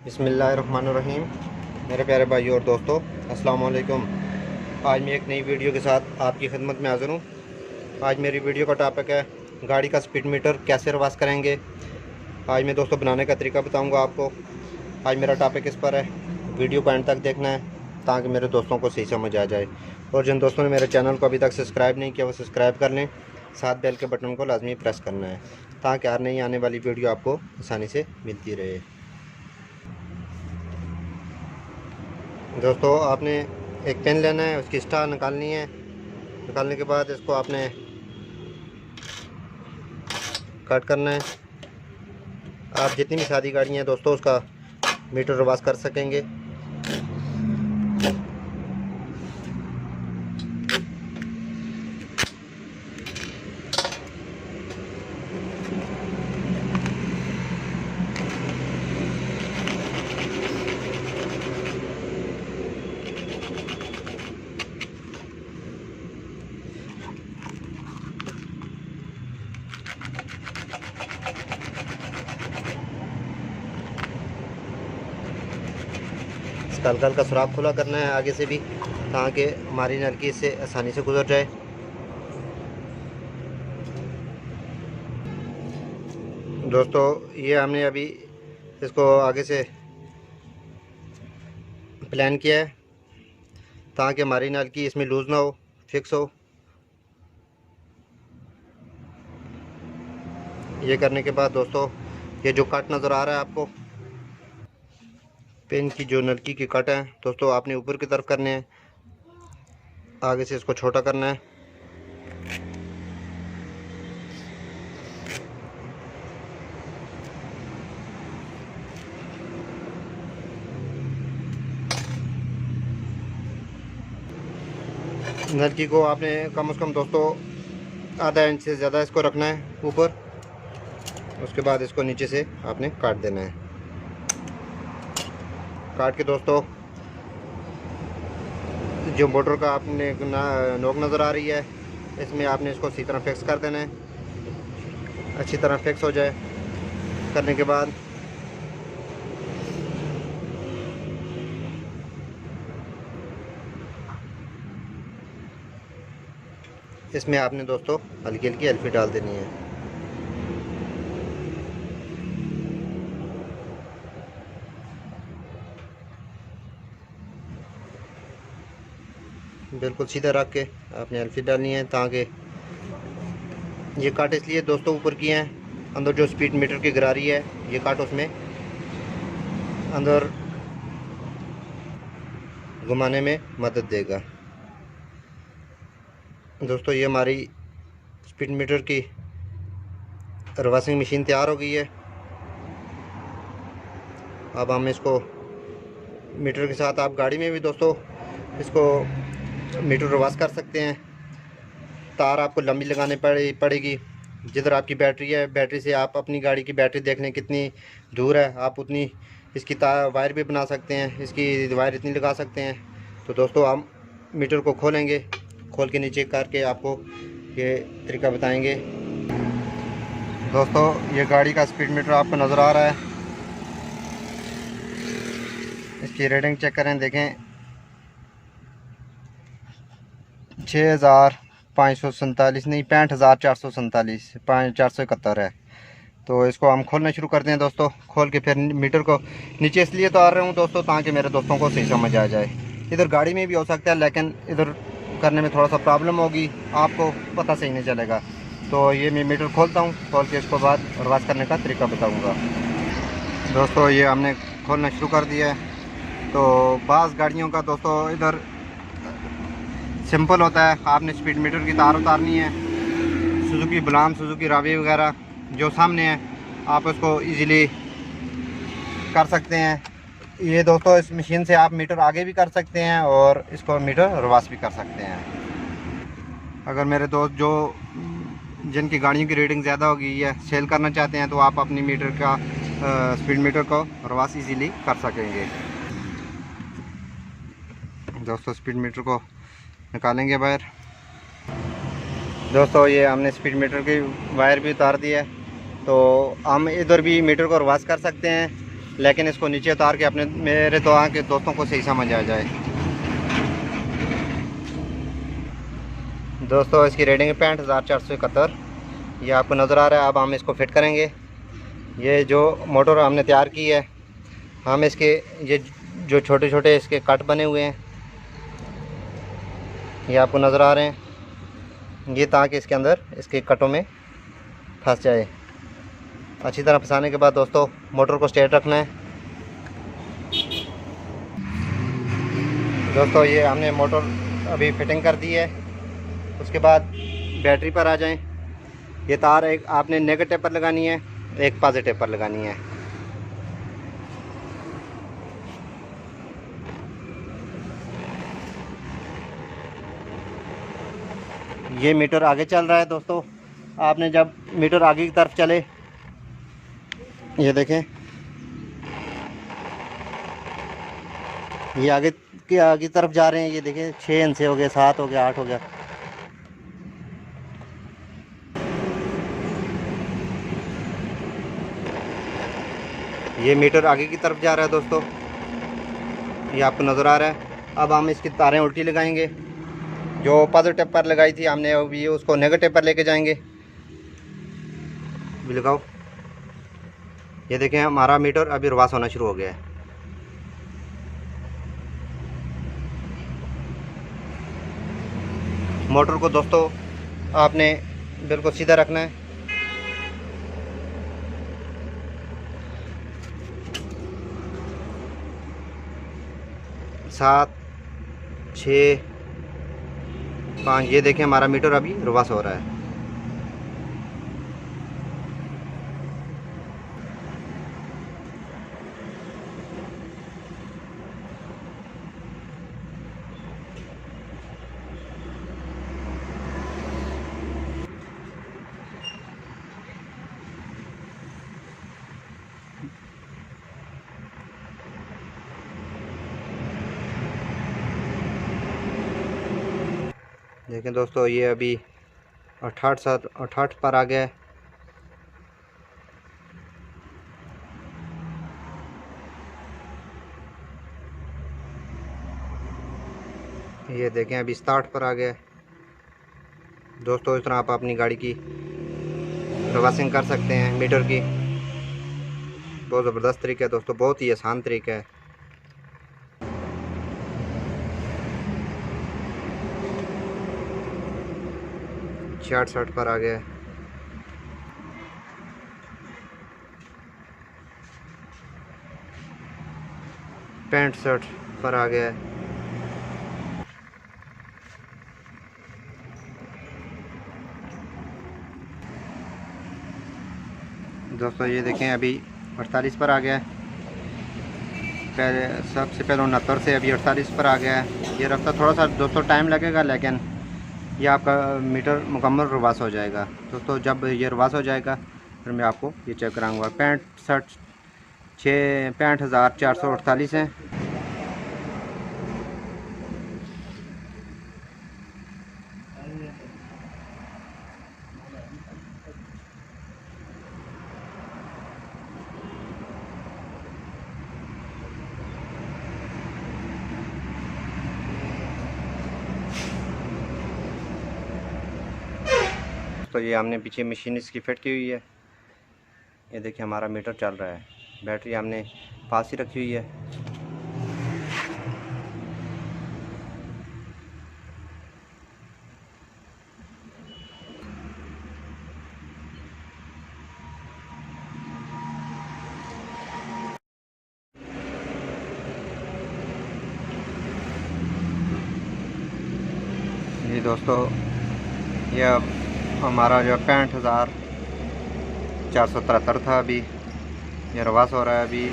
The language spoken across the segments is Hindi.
बिस्मिल्लाहिर्रहमानिर्रहीम। मेरे प्यारे भाइयों और दोस्तों, अस्सलाम वालेकुम। आज मैं एक नई वीडियो के साथ आपकी खिदमत में हाज़िर हूँ। आज मेरी वीडियो का टॉपिक है गाड़ी का स्पीड मीटर कैसे रिवाज करेंगे। आज मैं दोस्तों बनाने का तरीका बताऊँगा आपको। आज मेरा टॉपिक इस पर है, वीडियो को एंड तक देखना है ताकि मेरे दोस्तों को सही समझ आ जाए। और जिन दोस्तों ने मेरे चैनल को अभी तक सब्सक्राइब नहीं किया वो सब्सक्राइब कर लें, साथ बेल के बटन को लाजमी प्रेस करना है ताकि हर नई आने वाली वीडियो आपको आसानी से मिलती रहे। दोस्तों, आपने एक पेन लेना है, उसकी स्टार निकालनी है। निकालने के बाद इसको आपने कट करना है। आप जितनी भी सादी गाड़ियाँ हैं दोस्तों, उसका मीटर रिवाज कर सकेंगे। इसका हल्का हल्का सुराख खुला करना है आगे से भी ताकि हमारी नलकी इससे आसानी से गुजर जाए। दोस्तों, ये हमने अभी इसको आगे से प्लान किया है ताकि हमारी नलकी इसमें लूज़ ना हो, फिक्स हो। ये करने के बाद दोस्तों, ये जो कट नज़र आ रहा है आपको, पेन की जो नलकी की कट है दोस्तों, आपने ऊपर की तरफ करने हैं। आगे से इसको छोटा करना है। नलकी को आपने कम से कम दोस्तों आधा इंच से ज़्यादा इसको रखना है ऊपर। उसके बाद इसको नीचे से आपने काट देना है। काट के दोस्तों, जो मोटर का आपने नोक नज़र आ रही है, इसमें आपने इसको अच्छी तरह फिक्स कर देना है। अच्छी तरह फिक्स हो जाए करने के बाद इसमें आपने दोस्तों हल्की हल्की एल्फी डाल देनी है। बिल्कुल सीधा रख के आपने एल्फी डालनी है ताकि ये काट इसलिए दोस्तों ऊपर की हैं, अंदर जो स्पीड मीटर की गरारी है ये काट उसमें अंदर घुमाने में मदद देगा। दोस्तों, ये हमारी स्पीड मीटर की रिवर्सिंग मशीन तैयार हो गई है। अब हम इसको मीटर के साथ, आप गाड़ी में भी दोस्तों इसको मीटर रिवर्स कर सकते हैं। तार आपको लंबी लगाने पड़ेगी। जिधर आपकी बैटरी है, बैटरी से आप अपनी गाड़ी की बैटरी देख लें कितनी दूर है, आप उतनी इसकी तार वायर भी बना सकते हैं, इसकी वायर इतनी लगा सकते हैं। तो दोस्तों, हम मीटर को खोलेंगे, खोल के नीचे करके आपको ये तरीका बताएंगे। दोस्तों, ये गाड़ी का स्पीड मीटर आपको नज़र आ रहा है। इसकी रीडिंग चेक करें, देखें 6547 नहीं, 65,447, 471 है। तो इसको हम खोलना शुरू करते हैं दोस्तों। खोल के फिर मीटर को नीचे इसलिए तो आ रहा हूँ दोस्तों ताकि मेरे दोस्तों को सही समझ आ जाए। इधर गाड़ी में भी हो सकता है, लेकिन इधर करने में थोड़ा सा प्रॉब्लम होगी, आपको पता सही नहीं चलेगा। तो ये मैं मीटर खोलता हूँ, खोल के इसको बाद रिवर्स करने का तरीका बताऊँगा। दोस्तों, ये हमने खोलना शुरू कर दिया है। तो बाज़ गाड़ियों का दोस्तों इधर सिंपल होता है, आपने स्पीड मीटर की तार उतारनी है। सुजुकी बुलाम, सुजुकी रावी वगैरह जो सामने है, आप उसको इजीली कर सकते हैं। ये दोस्तों, इस मशीन से आप मीटर आगे भी कर सकते हैं और इसको मीटर रिवर्स भी कर सकते हैं। अगर मेरे दोस्त जो जिनकी गाड़ियों की रेटिंग ज़्यादा हो गई है, सेल करना चाहते हैं, तो आप अपनी मीटर का स्पीड मीटर को रिवर्स इजीली कर सकेंगे। दोस्तों, स्पीड मीटर को निकालेंगे बाहर। दोस्तों, ये हमने स्पीड मीटर की वायर भी उतार दी है। तो हम इधर भी मीटर को रिवर्स कर सकते हैं। लेकिन इसको नीचे उतार के अपने मेरे तो आके दोस्तों को सही समझ आ जाए। दोस्तों इसकी रेटिंग है 65,471, ये आपको नज़र आ रहा है। अब हम इसको फिट करेंगे। ये जो मोटर हमने तैयार की है, हम इसके ये जो छोटे छोटे इसके कट बने हुए हैं, ये आपको नज़र आ रहे हैं, ये ताकि इसके अंदर इसके कटों में फंस जाए। अच्छी तरह फंसाने के बाद दोस्तों मोटर को स्ट्रेट रखना है। दोस्तों ये हमने मोटर अभी फिटिंग कर दी है। उसके बाद बैटरी पर आ जाएं। ये तार एक आपने नेगेटिव पर लगानी है, एक पॉजिटिव पर लगानी है। ये मीटर आगे चल रहा है दोस्तों। आपने जब मीटर आगे की तरफ चले, ये देखें, ये आगे तरफ जा रहे हैं। ये देखें 6 इंच से हो गया, 7 हो गया, 8 हो गया। ये मीटर आगे की तरफ जा रहा है दोस्तों, ये आपको नज़र आ रहा है। अब हम इसकी तारें उल्टी लगाएंगे। जो पॉजिटिव पर लगाई थी हमने, अब ये उसको नेगेटिव पर लेके जाएंगे। भी लगाओ। ये देखें हमारा मीटर अभी रिवर्स होना शुरू हो गया है। मोटर को दोस्तों आपने बिल्कुल सीधा रखना है। सात, 6, 5, ये देखें हमारा मीटर अभी रिवर्स हो रहा है। देखें दोस्तों ये अभी 68 पर आ गया है। ये देखें अभी 60 पर आ गया है। दोस्तों इस तरह आप अपनी गाड़ी की रिवर्सिंग कर सकते हैं मीटर की। बहुत ज़बरदस्त तरीका है दोस्तों, बहुत ही आसान तरीका है। छियासठ पर आ गया है। 65 पर आ गया है। दोस्तों ये देखें अभी 48 पर आ गया है। पहले सबसे पहले 69 से अभी 48 पर आ गया है। ये रास्ता थोड़ा सा दोस्तों टाइम लगेगा, लेकिन ये आपका मीटर मुकम्मल रिवर्स हो जाएगा। दोस्तों जब ये रिवर्स हो जाएगा फिर मैं आपको ये चेक कराऊंगा। 65,448 है। तो ये हमने पीछे मशीन इसकी फिट की हुई है। ये देखिए हमारा मीटर चल रहा है। बैटरी हमने पास ही रखी हुई है। ये दोस्तों ये हमारा जो 65,473 था, अभी ये रिवर्स हो रहा है। अभी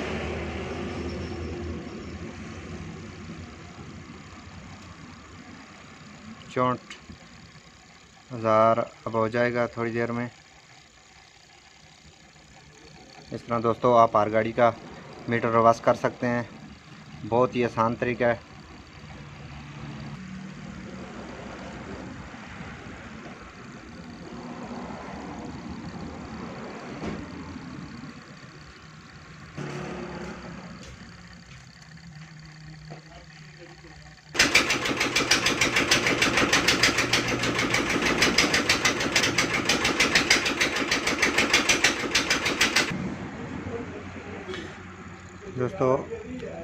64,000 अब हो जाएगा थोड़ी देर में। इस तरह दोस्तों आप हर गाड़ी का मीटर रिवर्स कर सकते हैं। बहुत ही आसान तरीका है। दोस्तों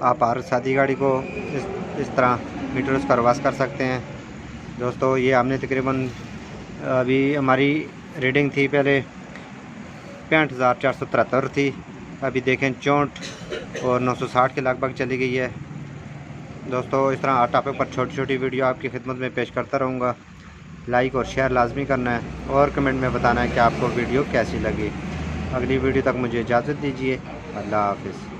आप हर सादी गाड़ी को इस तरह मीटर उसका रिवर्स कर सकते हैं। दोस्तों ये हमने तकरीबन अभी हमारी रीडिंग थी पहले 65,473 थी, अभी देखें 64 और 960 के लगभग चली गई है। दोस्तों इस तरह हर टॉपिक पर छोटी छोटी वीडियो आपकी खिदमत में पेश करता रहूँगा। लाइक और शेयर लाजमी करना है और कमेंट में बताना है कि आपको वीडियो कैसी लगी। अगली वीडियो तक मुझे इजाज़त दीजिए। अल्लाह हाफ़िज़।